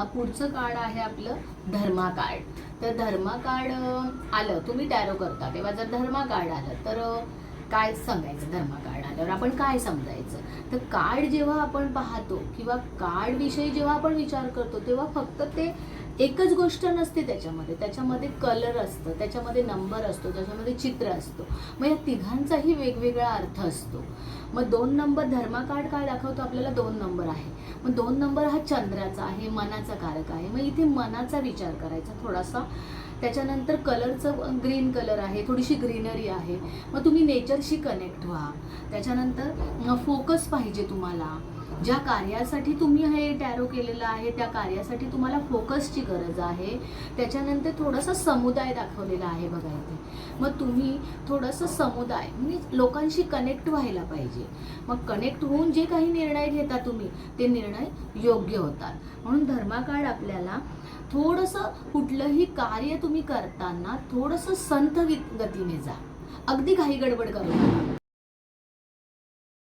पुढचं कार्ड आहे आपलं धर्मा कार्ड. तर धर्मा कार्ड आलं, तुम्ही टॅरो करता तेव्हा जर धर्मा कार्ड आलं तर काय सांगायचं? धर्मा कार्ड आल्यावर आपण काय समजायचं? तर कार्ड जेव्हा आपण पाहतो किंवा कार्ड विषयी जेव्हा आपण विचार करतो तेव्हा फक्त ते एकच गोष्ट नसते त्याच्यामध्ये कलर असतं, त्याच्यामध्ये नंबर असतो, त्याच्यामध्ये चित्र असतो. मग या तिघांचाही वेगवेगळा अर्थ असतो. मग 2 नंबर धर्मा कार्ड काय दाखवतो आपल्याला? 2 नंबर आहे. मग 2 नंबर हा चंद्राचा आहे, मनाचा कारक आहे. मग इथे मनाचा विचार करायचा थोडासा. त्याच्यानंतर कलरचं ग्रीन कलर आहे, थोडीशी ग्रीनरी आहे. मग तुम्ही नेचरशी कनेक्ट व्हा. त्याच्यानंतर फोकस पाहिजे तुम्हाला. ज्या कार्यासाठी तुम्ही हे टॅरो केलेलं आहे त्या कार्यासाठी तुम्हाला फोकसची गरज आहे. त्याच्यानंतर थोडासा समुदाय दाखवलेला आहे बघा इथे. मग तुम्ही थोडंसं समुदाय म्हणजे लोकांशी कनेक्ट व्हायला पाहिजे. मग कनेक्ट होऊन जे काही निर्णय घेता तुम्ही ते निर्णय योग्य होतात. म्हणून धर्मा कार्ड आपल्याला थोडंसं कुठलंही कार्य तुम्ही करताना थोडंसं संथ गतीने जा. अगदी घाई गडबड करू नका.